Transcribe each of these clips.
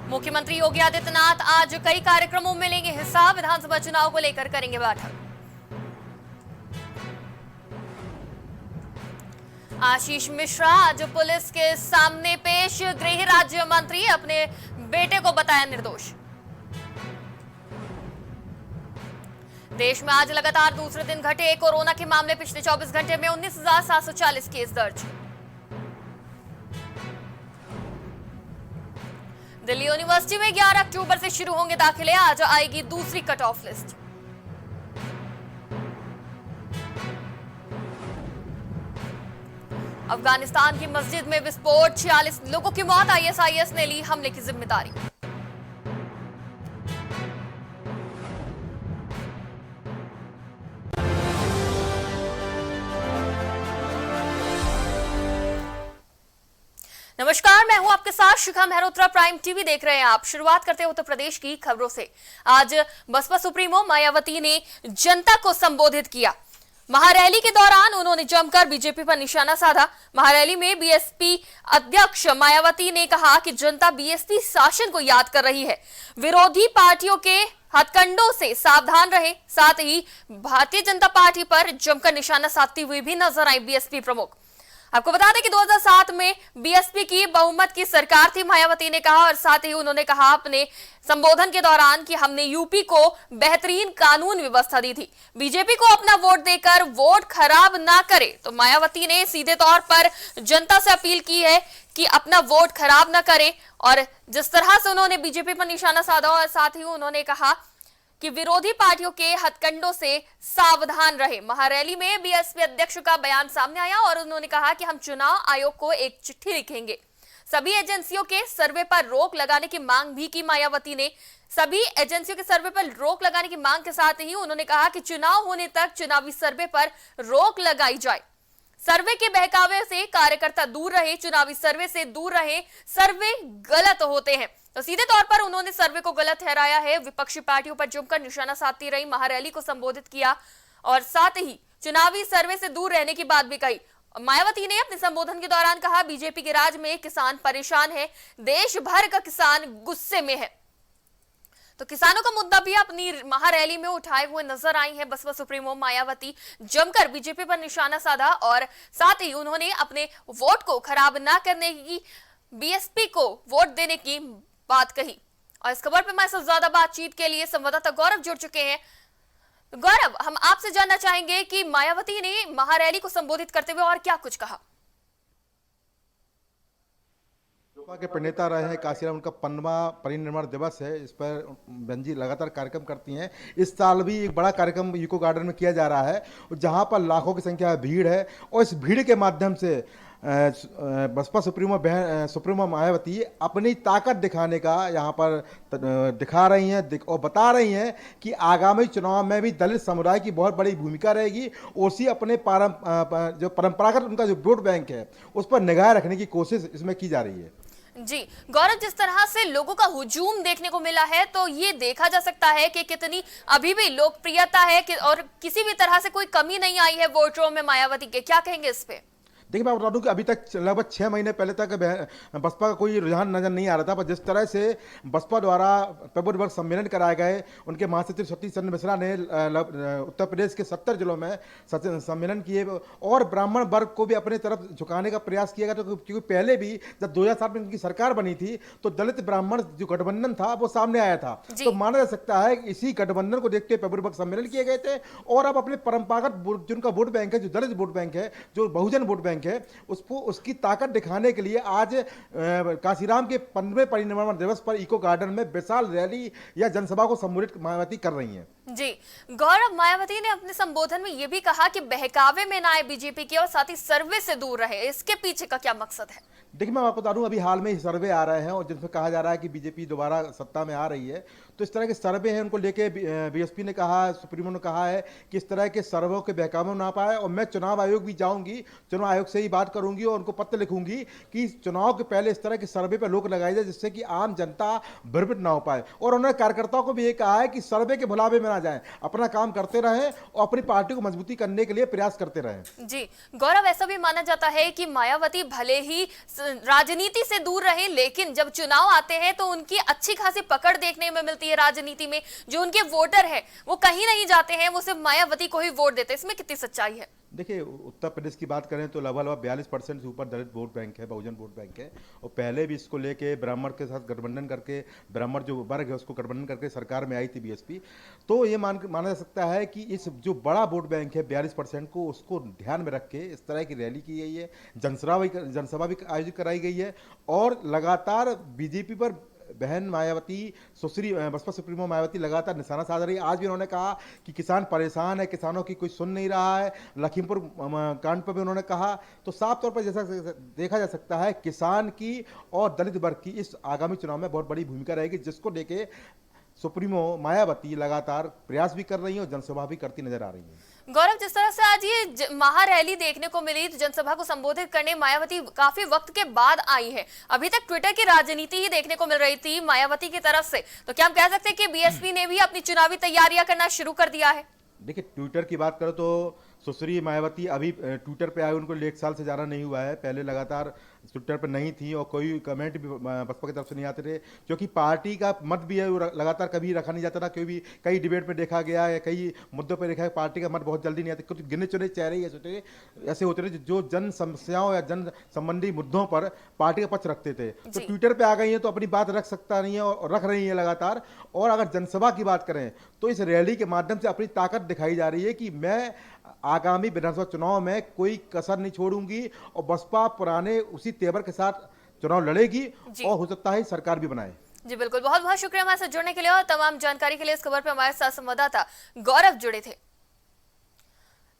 मुख्यमंत्री योगी आदित्यनाथ आज कई कार्यक्रमों में लेंगे हिस्सा। विधानसभा चुनाव को लेकर करेंगे बैठक। आशीष मिश्रा आज पुलिस के सामने पेश। गृह राज्य मंत्री अपने बेटे को बताया निर्दोष। देश में आज लगातार दूसरे दिन घटे कोरोना के मामले। पिछले 24 घंटे में 19,740 केस दर्ज। दिल्ली यूनिवर्सिटी में 11 अक्टूबर से शुरू होंगे दाखिले। आज आएगी दूसरी कट ऑफ लिस्ट। अफगानिस्तान की मस्जिद में विस्फोट, 46 लोगों की मौत। आईएसआईएस ने ली हमले की जिम्मेदारी। नमस्कार, मैं हूं आपके साथ शिखा मेहरोत्रा। प्राइम टीवी देख रहे हैं आप। शुरुआत करते हैं उत्तर प्रदेश की खबरों से। आज बसपा सुप्रीमो मायावती ने जनता को संबोधित किया। महारैली के दौरान उन्होंने जमकर बीजेपी पर निशाना साधा। महारैली में बीएसपी अध्यक्ष मायावती ने कहा कि जनता बीएसपी शासन को याद कर रही है, विरोधी पार्टियों के हथकंडों से सावधान रहे। साथ ही भारतीय जनता पार्टी पर जमकर निशाना साधती हुई भी नजर आई बीएसपी प्रमुख। आपको बता दें कि 2007 में बीएसपी की बहुमत की सरकार थी, मायावती ने कहा। और साथ ही उन्होंने कहा अपने संबोधन के दौरान कि हमने यूपी को बेहतरीन कानून व्यवस्था दी थी। बीजेपी को अपना वोट देकर वोट खराब ना करे। तो मायावती ने सीधे तौर पर जनता से अपील की है कि अपना वोट खराब ना करे। और जिस तरह से उन्होंने बीजेपी पर निशाना साधा और साथ ही उन्होंने कहा कि विरोधी पार्टियों के हथकंडों से सावधान रहे। महारैली में बीएसपी अध्यक्ष का बयान सामने आया और उन्होंने कहा कि हम चुनाव आयोग को एक चिट्ठी लिखेंगे। सभी एजेंसियों के सर्वे पर रोक लगाने की मांग भी की मायावती ने। सभी एजेंसियों के सर्वे पर रोक लगाने की मांग के साथ ही उन्होंने कहा कि चुनाव होने तक चुनावी सर्वे पर रोक लगाई जाए। सर्वे के बहकावे से कार्यकर्ता दूर रहे, चुनावी सर्वे से दूर रहे। सर्वे गलत होते हैं। तो सीधे तौर पर उन्होंने सर्वे को गलत ठहराया है। विपक्षी पार्टियों पर जमकर निशाना साधती रही, महारैली को संबोधित किया और साथ ही चुनावी सर्वे से दूर रहने की बात भी कही। मायावती ने अपने संबोधन के दौरान कहा, बीजेपी के राज में किसान परेशान है, देश भर का किसान गुस्से में है। तो किसानों का मुद्दा भी अपनी महारैली में उठाए हुए नजर आई है बसपा सुप्रीमो मायावती। जमकर बीजेपी पर निशाना साधा और साथ ही उन्होंने अपने वोट को खराब ना करने की, बीएसपी को वोट देने की बात कही। और इस खबर पर हमारे साथ ज्यादा बातचीत के लिए संवाददाता गौरव जुड़ चुके हैं। गौरव, हम आपसे जानना चाहेंगे कि मायावती ने महारैली को संबोधित करते हुए और क्या कुछ कहा। के प्रणेता रहे हैं काशीराम, उनका 15वां परिनिर्वाण दिवस है। इस पर बहन जी लगातार कार्यक्रम करती हैं। इस साल भी एक बड़ा कार्यक्रम यूको गार्डन में किया जा रहा है, जहां पर लाखों की संख्या में भीड़ है। और इस भीड़ के माध्यम से बसपा सुप्रीमो मायावती अपनी ताकत दिखाने का यहाँ पर दिखा रही हैं और बता रही हैं कि आगामी चुनाव में भी दलित समुदाय की बहुत बड़ी भूमिका रहेगी। उसी अपने जो परंपरागत उनका जो वोट बैंक है उस पर निगाह रखने की कोशिश इसमें की जा रही है। जी गौरव, जिस तरह से लोगों का हुजूम देखने को मिला है तो ये देखा जा सकता है कि कितनी अभी भी लोकप्रियता है और किसी भी तरह से कोई कमी नहीं आई है वोटरों में मायावती के। क्या कहेंगे इस पे? देखिए, मैं बता दूं कि अभी तक लगभग 6 महीने पहले तक बसपा का कोई रुझान नजर नहीं आ रहा था। पर जिस तरह से बसपा द्वारा प्रबुद्ध वर्ग सम्मेलन कराए गए, उनके महासचिव सतीश चंद्र मिश्रा ने उत्तर प्रदेश के 70 जिलों में सम्मेलन किए और ब्राह्मण वर्ग को भी अपने तरफ झुकाने का प्रयास किया गया। तो क्योंकि पहले भी जब 2007 में उनकी सरकार बनी थी तो दलित ब्राह्मण जो गठबंधन था वो सामने आया था। तो माना जा सकता है कि इसी गठबंधन को देखते प्रबुद्ध वर्ग सम्मेलन किए गए थे। और अब अपने परंपरागत जिनका वोट बैंक है, जो दलित वोट बैंक है, जो बहुजन वोट बैंक है, उसको उसकी ताकत दिखाने के लिए आज काशीराम के 15वें परिनिर्वाण दिवस पर इको गार्डन में विशाल रैली या जनसभा को संबोधित मायावती कर रही हैं। जी गौरव, मायावती ने अपने संबोधन में यह भी कहा कि बहकावे में ना आए बीजेपी के और साथ ही सर्वे से दूर रहे। इसके पीछे का क्या मकसद है? देखिए, मैं आपको बता दूं, अभी हाल में ही सर्वे आ रहे हैं और जिसमें कहा जा रहा है कि बीजेपी दोबारा सत्ता में आ रही है। तो इस तरह के सर्वे हैं, उनको लेके बीएसपी ने कहा, सुप्रीमो ने कहा है कि इस तरह के सर्वे के बहकावे ना पाए, और मैं चुनाव आयोग भी जाऊंगी, चुनाव आयोग से ही बात करूंगी और उनको पत्र लिखूंगी कि चुनाव के पहले इस तरह के सर्वे पर रोक लगाई जाए, जिससे कि आम जनता भ्रमित ना हो पाए। और उन्होंने कार्यकर्ताओं को भी ये कहा है कि सर्वे के भुलावे में ना जाएं, अपना काम करते रहें और अपनी पार्टी को मजबूती करने के लिए प्रयास करते रहें। जी गौरव, ऐसा भी माना जाता है कि मायावती भले ही राजनीति से दूर रहे, लेकिन जब चुनाव आते हैं तो उनकी अच्छी खासी पकड़ देखने में मिलती है राजनीति में। जो उनके वोटर हैं वो कहीं नहीं जाते हैं, वो सिर्फ मायावती को ही वोट देते हैं। इसमें कितनी सच्चाई है? देखिए, उत्तर प्रदेश की बात करें तो लगभग 42% से ऊपर दलित वोट बैंक है, बहुजन वोट बैंक है, और पहले भी इसको लेके ब्राह्मण के साथ गठबंधन करके, ब्राह्मण जो वर्ग है उसको गठबंधन करके सरकार में आई थी बीएसपी। तो ये माना जा सकता है कि इस जो बड़ा वोट बैंक है 42% को, उसको ध्यान में रख के इस तरह की रैली की गई है, जनसभा भी आयोजित कराई गई है, और लगातार बीजेपी पर बहन मायावती, सुश्री बसपा सुप्रीमो मायावती लगातार निशाना साध रही है। आज भी उन्होंने कहा कि किसान परेशान है, किसानों की कोई सुन नहीं रहा है। लखीमपुर कांड पर भी उन्होंने कहा। तो साफ तौर पर जैसा देखा जा सकता है, किसान की और दलित वर्ग की इस आगामी चुनाव में बहुत बड़ी भूमिका रहेगी, जिसको लेके सुप्रीमो मायावती लगातार प्रयास भी कर रही है और जनसभा भी करती नजर आ रही है। गौरव, जिस तरह से आज ये महारैली देखने को मिली, तो जनसभा को संबोधित करने मायावती काफी वक्त के बाद आई है। अभी तक ट्विटर की राजनीति ही देखने को मिल रही थी मायावती की तरफ से, तो क्या हम कह सकते हैं कि बीएसपी ने भी अपनी चुनावी तैयारियां करना शुरू कर दिया है? देखिए, ट्विटर की बात करो तो सुश्री मायावती अभी ट्विटर पे आए, उनको 1 साल से ज़्यादा नहीं हुआ है। पहले लगातार ट्विटर पे नहीं थी और कोई कमेंट भी बसपा की तरफ से नहीं आते थे, क्योंकि पार्टी का मत भी है वो लगातार कभी रखा नहीं जाता था। कोई भी कई डिबेट में देखा गया है, कई मुद्दों पर देखा है, पार्टी का मत बहुत जल्दी नहीं आता। कुछ गिने चुने चेहरे ऐसे होते थे जो जन समस्याओं या जन संबंधी मुद्दों पर पार्टी का पक्ष रखते थे। तो ट्विटर पर आ गई है तो अपनी बात रख सकता नहीं है और रख रही है लगातार। और अगर जनसभा की बात करें तो इस रैली के माध्यम से अपनी ताकत दिखाई जा रही है कि मैं आगामी विधानसभा चुनाव में कोई कसर नहीं छोड़ूंगी, और बसपा पुराने उसी तेवर के साथ चुनाव लड़ेगी और हो सकता है सरकार भी बनाए। जी बिल्कुल, बहुत बहुत शुक्रिया हमारे साथ जुड़ने के लिए और तमाम जानकारी के लिए। इस खबर पर हमारे साथ संवाददाता गौरव जुड़े थे।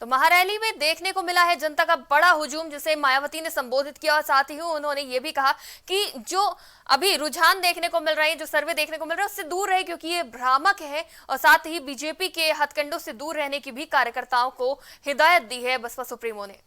तो महारैली में देखने को मिला है जनता का बड़ा हुजूम, जिसे मायावती ने संबोधित किया, और साथ ही उन्होंने ये भी कहा कि जो अभी रुझान देखने को मिल रहे हैं, जो सर्वे देखने को मिल रहा है, उससे दूर रहे, क्योंकि ये भ्रामक है। और साथ ही बीजेपी के हथकंडों से दूर रहने की भी कार्यकर्ताओं को हिदायत दी है बसपा सुप्रीमो ने।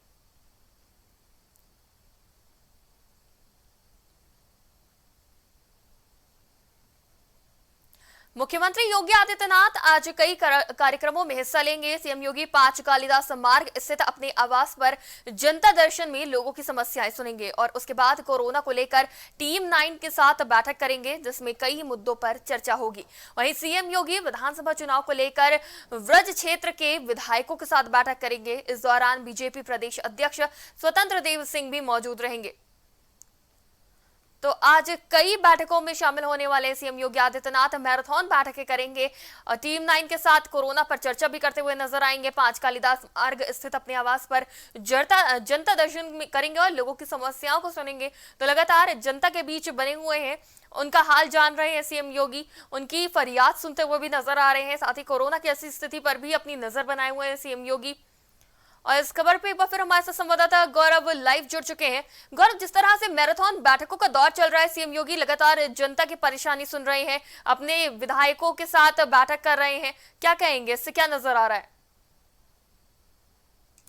मुख्यमंत्री योगी आदित्यनाथ आज कई कार्यक्रमों में हिस्सा लेंगे। सीएम योगी 5 कालिदास मार्ग स्थित अपने आवास पर जनता दर्शन में लोगों की समस्याएं सुनेंगे और उसके बाद कोरोना को लेकर टीम 9 के साथ बैठक करेंगे, जिसमें कई मुद्दों पर चर्चा होगी। वहीं सीएम योगी विधानसभा चुनाव को लेकर व्रज क्षेत्र के विधायकों के साथ बैठक करेंगे। इस दौरान बीजेपी प्रदेश अध्यक्ष स्वतंत्र देव सिंह भी मौजूद रहेंगे। तो आज कई बैठकों में शामिल होने वाले सीएम योगी आदित्यनाथ मैराथन बैठकें करेंगे और टीम 9 के साथ कोरोना पर चर्चा भी करते हुए नजर आएंगे। 5 कालिदास मार्ग स्थित अपने आवास पर जनता दर्शन करेंगे और लोगों की समस्याओं को सुनेंगे। तो लगातार जनता के बीच बने हुए हैं, उनका हाल जान रहे हैं सीएम योगी, उनकी फरियाद सुनते हुए भी नजर आ रहे हैं। साथ ही कोरोना की ऐसी स्थिति पर भी अपनी नजर बनाए हुए हैं सीएम योगी। और इस खबर पे एक बार फिर हमारे साथ संवाददाता गौरव लाइव जुड़ चुके हैं। गौरव, जिस तरह से मैराथन बैठकों का दौर चल रहा है, सीएम योगी लगातार जनता की परेशानी सुन रहे हैं, अपने विधायकों के साथ बैठक कर रहे हैं, क्या कहेंगे, इससे क्या नजर आ रहा है?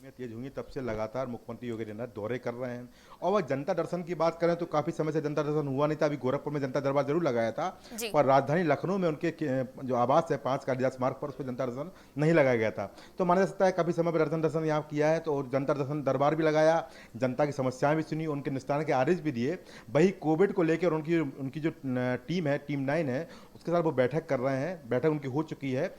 तेज हुई तब से लगातार मुख्यमंत्री योगी आदित्यनाथ दौरे कर रहे हैं। और वह जनता दर्शन की बात करें तो काफी समय से जनता दर्शन हुआ नहीं था। अभी गोरखपुर में जनता दरबार जरूर लगाया था, पर राजधानी लखनऊ में उनके जो आवास है 5 कालिदास मार्ग पर, उस पर जनता दर्शन नहीं लगाया गया था। तो माना जा सकता है काफी समय पर दर्शन यहाँ किया है, तो जनता दर्शन दरबार भी लगाया, जनता की समस्याएं भी सुनी, उनके निस्तारण के आदेश भी दिए। वही कोविड को लेकर उनकी जो टीम है, टीम 9 है, उसके साथ वो बैठक कर रहे हैं। बैठक उनकी हो चुकी है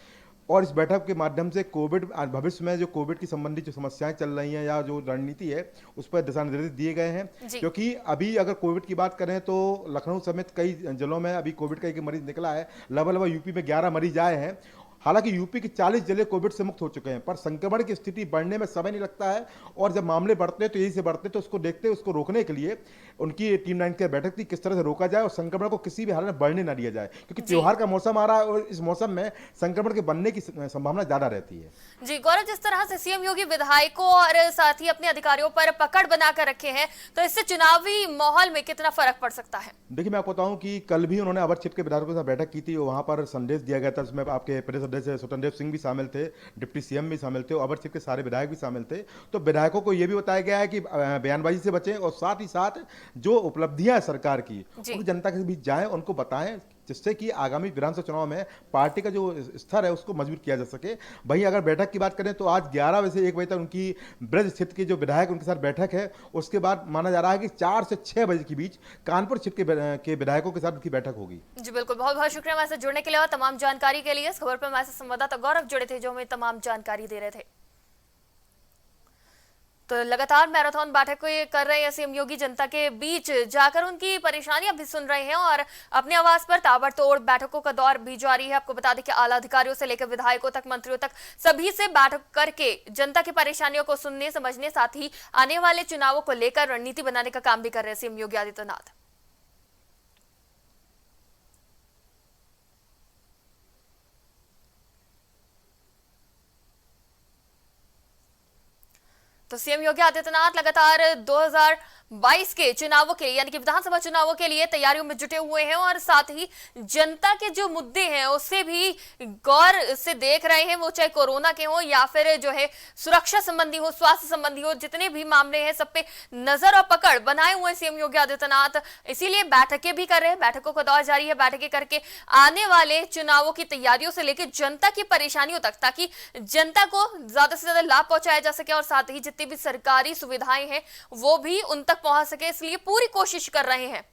और इस बैठक के माध्यम से कोविड भविष्य में जो कोविड की संबंधी जो समस्याएं चल रही हैं या जो रणनीति है, उस पर दिशा निर्देश दिए गए हैं। क्योंकि अभी अगर कोविड की बात करें तो लखनऊ समेत कई जिलों में अभी कोविड का एक मरीज निकला है। लगभग यूपी में 11 मरीज आए हैं। हालांकि यूपी के 40 जिले कोविड से मुक्त हो चुके हैं, पर संक्रमण की स्थिति बढ़ने में समय नहीं लगता है और जब मामले बढ़ते हैं तो यही से बढ़ते हैं। तो उसको देखते हुए उसको रोकने के लिए उनकी टीम 9 की बैठक थी, किस तरह से रोका जाए और संक्रमण को किसी भी हालत में बढ़ने न दिया जाए, क्योंकि जी त्योहार का मौसम आ रहा है और इस मौसम में संक्रमण के बनने की संभावना ज्यादा रहती है। जी गौरव, जिस तरह से सीएम योगी विधायकों और साथ ही अपने अधिकारियों पर पकड़ बनाकर रखे हैं, तो इससे चुनावी माहौल में कितना फर्क पड़ सकता है? देखिए, मैं आपको बताऊं कि कल भी उन्होंने अवर क्षेत्र के विधायकों के साथ बैठक की थी, वहां पर संदेश दिया गया था, जिसमें आपके प्रदेश अध्यक्ष स्वतंत्र देव सिंह भी शामिल थे, डिप्टी सीएम भी शामिल थे और अवर क्षेत्र के सारे विधायक भी शामिल थे। तो विधायकों को यह भी बताया गया है कि बयानबाजी से बचें और साथ ही साथ जो उपलब्धियां हैं सरकार की उनको जनता के बीच जाएं, उनको बताएं, जिससे कि आगामी विधानसभा चुनाव में पार्टी का जो स्तर है उसको मजबूत किया जा सके। वहीं अगर बैठक की बात करें तो आज 11 बजे से 1 बजे तक उनकी ब्रज स्थित के जो विधायक उनके साथ बैठक है, उसके बाद माना जा रहा है कि 4 से 6 बजे के बीच कानपुर क्षेत्र के विधायकों के साथ उनकी बैठक होगी। जी बिल्कुल, बहुत बहुत शुक्रिया हमारे साथ जुड़ने के लिए और तमाम जानकारी के लिए। इस खबर पर हमारे साथ संवाददाता गौरव जुड़े थे, जो हमें तमाम जानकारी दे रहे थे। तो लगातार मैराथन बैठक को ये कर रहे हैं सीएम योगी, जनता के बीच जाकर उनकी परेशानियां भी सुन रहे हैं और अपने आवास पर ताबड़तोड़ बैठकों का दौर भी जारी है। आपको बता दें कि आला अधिकारियों से लेकर विधायकों तक, मंत्रियों तक, सभी से बैठक करके जनता की परेशानियों को सुनने, समझने, साथ ही आने वाले चुनावों को लेकर रणनीति बनाने का काम भी कर रहे हैं सीएम योगी आदित्यनाथ। तो सीएम योगी आदित्यनाथ लगातार 2022 के चुनावों के यानी कि विधानसभा चुनावों के लिए तैयारियों में जुटे हुए हैं और साथ ही जनता के जो मुद्दे हैं उससे भी गौर से देख रहे हैं, वो चाहे कोरोना के हो या फिर जो है सुरक्षा संबंधी हो, स्वास्थ्य संबंधी हो, जितने भी मामले हैं सब पे नजर और पकड़ बनाए हुए हैं सीएम योगी आदित्यनाथ। इसीलिए बैठकें भी कर रहे हैं, बैठकों का दौर जारी है, बैठकें करके आने वाले चुनावों की तैयारियों से लेकर जनता की परेशानियों तक, ताकि जनता को ज्यादा से ज्यादा लाभ पहुंचाया जा सके और साथ ही जितनी भी सरकारी सुविधाएं हैं वो भी उन तक पहुंच सके, इसलिए पूरी कोशिश कर रहे हैं।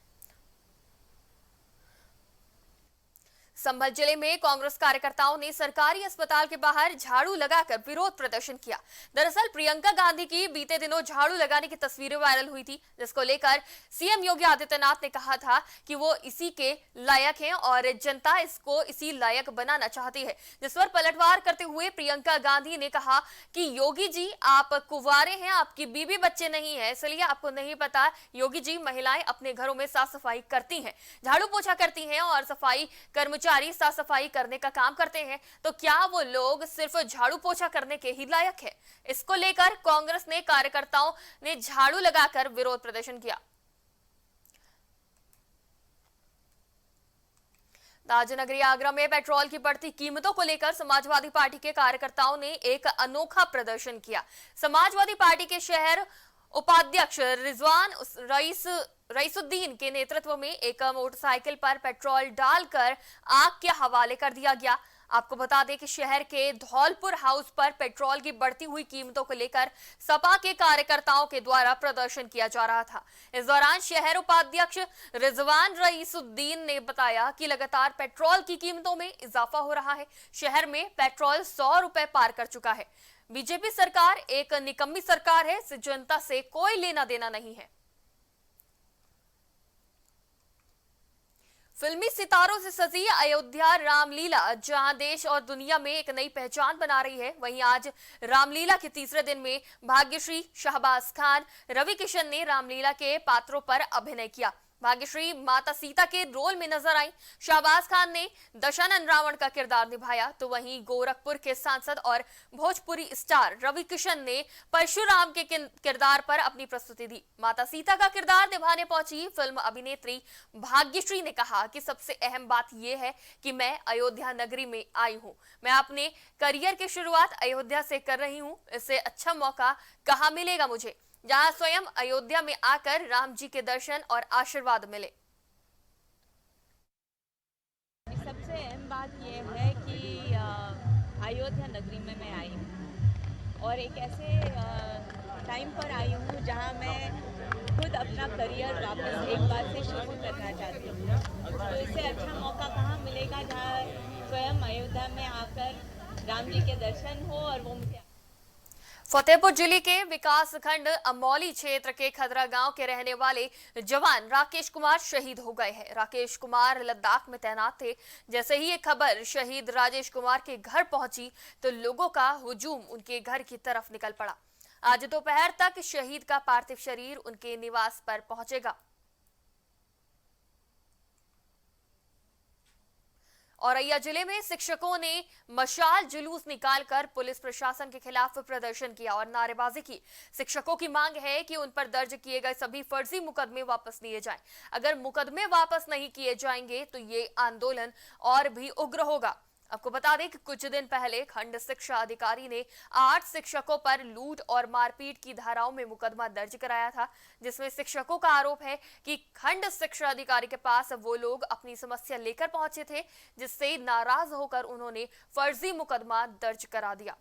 संभल जिले में कांग्रेस कार्यकर्ताओं ने सरकारी अस्पताल के बाहर झाड़ू लगाकर विरोध प्रदर्शन किया। दरअसल प्रियंका गांधी की बीते दिनों झाड़ू लगाने की तस्वीरें वायरल हुई थी, जिसको लेकर सीएम योगी आदित्यनाथ ने कहा था कि वो इसी के लायक हैं और जनता इसको इसी लायक बनाना चाहती है। जिस पर पलटवार करते हुए प्रियंका गांधी ने कहा कि योगी जी आप कुंवारे हैं, आपकी बीवी बच्चे नहीं है, इसलिए आपको नहीं पता। योगी जी महिलाएं अपने घरों में साफ सफाई करती हैं, झाड़ू पोछा करती हैं और सफाई कर्मचारी साफ सफाई करने का काम करते हैं, तो क्या वो लोग सिर्फ झाड़ू पोछा करने के ही लायक है? इसको लेकर कांग्रेस ने कार्यकर्ताओं ने झाड़ू लगाकर विरोध प्रदर्शन किया। ताजनगरी आगरा में पेट्रोल की बढ़ती कीमतों को लेकर समाजवादी पार्टी के कार्यकर्ताओं ने एक अनोखा प्रदर्शन किया। समाजवादी पार्टी के शहर उपाध्यक्ष रिजवान रईसुद्दीन के नेतृत्व में एक मोटरसाइकिल पर पेट्रोल डालकर आग के हवाले कर दिया गया। आपको बता दें कि शहर के धौलपुर हाउस पर पेट्रोल की बढ़ती हुई कीमतों को लेकर सपा के कार्यकर्ताओं के द्वारा प्रदर्शन किया जा रहा था। इस दौरान शहर उपाध्यक्ष रिजवान रईसुद्दीन ने बताया कि लगातार पेट्रोल की कीमतों में इजाफा हो रहा है। शहर में पेट्रोल 100 रुपए पार कर चुका है। बीजेपी सरकार एक निकम्मी सरकार है, इससे जनता से कोई लेना देना नहीं है। फिल्मी सितारों से सजी अयोध्या रामलीला जहां देश और दुनिया में एक नई पहचान बना रही है, वहीं आज रामलीला के तीसरे दिन में भाग्यश्री, शहबाज खान, रवि किशन ने रामलीला के पात्रों पर अभिनय किया। भाग्यश्री माता सीता के रोल में नजर आई, शहबाज खान ने दशानन रावण का किरदार निभाया, तो वहीं गोरखपुर के सांसद और भोजपुरी स्टार रवि किशन ने परशुराम के किरदार पर अपनी प्रस्तुति दी। माता सीता का किरदार निभाने पहुंची फिल्म अभिनेत्री भाग्यश्री ने कहा कि सबसे अहम बात यह है कि मैं अयोध्या नगरी में आई हूं, मैं अपने करियर की शुरुआत अयोध्या से कर रही हूं, इससे अच्छा मौका कहां मिलेगा मुझे, जहां स्वयं अयोध्या में आकर राम जी के दर्शन और आशीर्वाद मिले। सबसे अहम बात यह है कि अयोध्या नगरी में मैं आई हूँ और एक ऐसे टाइम पर आई हूँ जहाँ मैं खुद अपना करियर वापस एक बार से शुरू करना चाहती हूँ। तो इससे अच्छा मौका कहाँ मिलेगा जहाँ स्वयं अयोध्या में आकर राम जी के दर्शन हो और वो मुझे फतेहपुर जिले के विकासखंड अमौली क्षेत्र के खदरा गांव के रहने वाले जवान राकेश कुमार शहीद हो गए हैं। राकेश कुमार लद्दाख में तैनात थे। जैसे ही ये खबर शहीद राजेश कुमार के घर पहुंची तो लोगों का हुजूम उनके घर की तरफ निकल पड़ा। आज दोपहर तक शहीद का पार्थिव शरीर उनके निवास पर पहुंचेगा। औरैया जिले में शिक्षकों ने मशाल जुलूस निकालकर पुलिस प्रशासन के खिलाफ प्रदर्शन किया और नारेबाजी की। शिक्षकों की मांग है कि उन पर दर्ज किए गए सभी फर्जी मुकदमे वापस लिए जाएं। अगर मुकदमे वापस नहीं किए जाएंगे तो ये आंदोलन और भी उग्र होगा। आपको बता दें कि कुछ दिन पहले खंड शिक्षा अधिकारी ने 8 शिक्षकों पर लूट और मारपीट की धाराओं में मुकदमा दर्ज कराया था, जिसमें शिक्षकों का आरोप है कि खंड शिक्षा अधिकारी के पास वो लोग अपनी समस्या लेकर पहुंचे थे, जिससे नाराज होकर उन्होंने फर्जी मुकदमा दर्ज करा दिया।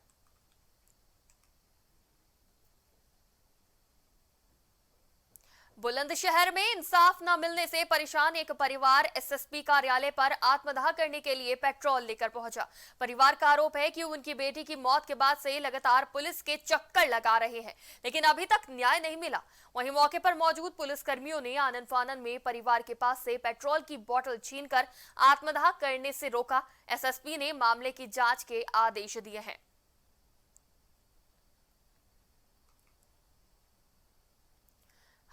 बुलंदशहर में इंसाफ न मिलने से परेशान एक परिवार एसएसपी कार्यालय पर आत्मदाह करने के लिए पेट्रोल लेकर पहुंचा। परिवार का आरोप है कि उनकी बेटी की मौत के बाद से लगातार पुलिस के चक्कर लगा रहे हैं, लेकिन अभी तक न्याय नहीं मिला। वहीं मौके पर मौजूद पुलिसकर्मियों ने आनन फानन में परिवार के पास से पेट्रोल की बोतल छीनकर आत्मदाह करने से रोका। एसएसपी ने मामले की जांच के आदेश दिए हैं।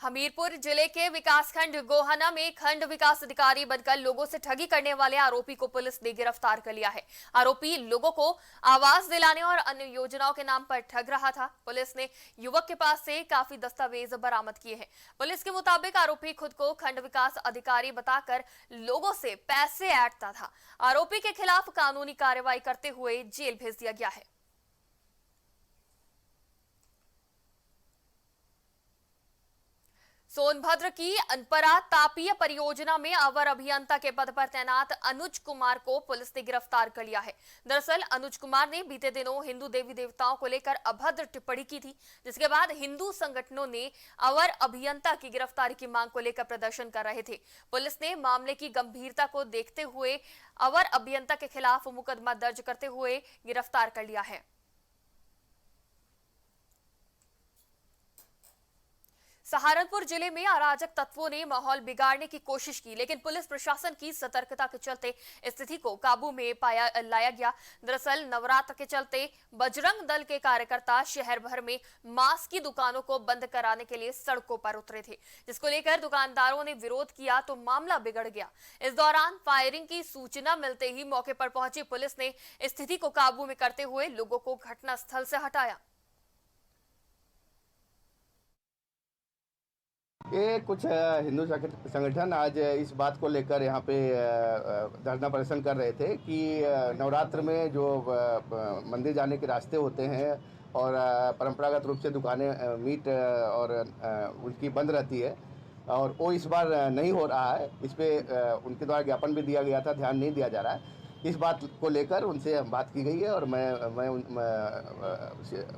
हमीरपुर जिले के विकासखंड गोहाना में खंड विकास अधिकारी बनकर लोगों से ठगी करने वाले आरोपी को पुलिस ने गिरफ्तार कर लिया है। आरोपी लोगों को आवास दिलाने और अन्य योजनाओं के नाम पर ठग रहा था। पुलिस ने युवक के पास से काफी दस्तावेज बरामद किए हैं। पुलिस के मुताबिक आरोपी खुद को खंड विकास अधिकारी बताकर लोगों से पैसे ऐंठता था। आरोपी के खिलाफ कानूनी कार्रवाई करते हुए जेल भेज दिया गया है। सोनभद्र की अनपरा तापीय परियोजना में अवर अभियंता के पद पर तैनात अनुज कुमार को पुलिस ने गिरफ्तार कर लिया है। दरअसल अनुज कुमार ने बीते दिनों हिंदू देवी देवताओं को लेकर अभद्र टिप्पणी की थी, जिसके बाद हिंदू संगठनों ने अवर अभियंता की गिरफ्तारी की मांग को लेकर प्रदर्शन कर रहे थे। पुलिस ने मामले की गंभीरता को देखते हुए अवर अभियंता के खिलाफ मुकदमा दर्ज करते हुए गिरफ्तार कर लिया है। सहारनपुर जिले में अराजक तत्वों ने माहौल बिगाड़ने की कोशिश की, लेकिन पुलिस प्रशासन की सतर्कता के चलते स्थिति को काबू में लाया गया। दरअसल नवरात्र के चलते बजरंग दल के कार्यकर्ता शहर भर में मांस की दुकानों को बंद कराने के लिए सड़कों पर उतरे थे, जिसको लेकर दुकानदारों ने विरोध किया तो मामला बिगड़ गया। इस दौरान फायरिंग की सूचना मिलते ही मौके पर पहुंची पुलिस ने स्थिति को काबू में करते हुए लोगों को घटनास्थल से हटाया। ये कुछ हिंदू संगठन आज इस बात को लेकर यहाँ पे धरना प्रदर्शन कर रहे थे कि नवरात्र में जो मंदिर जाने के रास्ते होते हैं और परंपरागत रूप से दुकानें मीट और उनकी बंद रहती है और वो इस बार नहीं हो रहा है। इस पे उनके द्वारा ज्ञापन भी दिया गया था, ध्यान नहीं दिया जा रहा है। इस बात को लेकर उनसे बात की गई है और मैं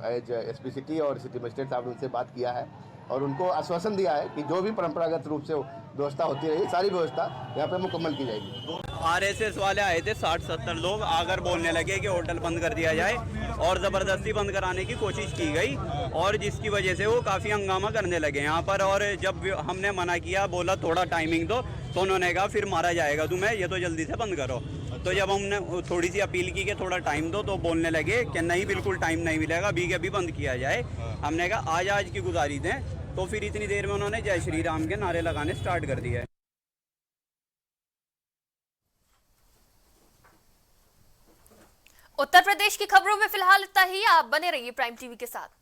एज एसपी सिटी और सिटी मजिस्ट्रेट साहब ने उनसे बात किया है और उनको आश्वासन दिया है कि जो भी परंपरागत रूप से व्यवस्था होती रही, सारी व्यवस्था यहाँ पे मुकम्मल की जाएगी। आरएसएस वाले आए थे 60-70 लोग, आकर बोलने लगे कि होटल बंद कर दिया जाए और ज़बरदस्ती बंद कराने की कोशिश की गई और जिसकी वजह से वो काफ़ी हंगामा करने लगे यहाँ पर। और जब हमने मना किया, बोला थोड़ा टाइमिंग दो, तो उन्होंने कहा फिर मारा जाएगा तुम्हें, ये तो जल्दी से बंद करो। तो जब हमने थोड़ी सी अपील की कि थोड़ा टाइम दो, तो बोलने लगे कि नहीं, बिल्कुल टाइम नहीं मिलेगा, अभी के अभी बंद किया जाए। हमने कहा आज की गुजारी दें, तो फिर इतनी देर में उन्होंने जय श्री राम के नारे लगाने स्टार्ट कर दिए। उत्तर प्रदेश की खबरों में फिलहाल इतना ही। आप बने रहिए प्राइम टीवी के साथ।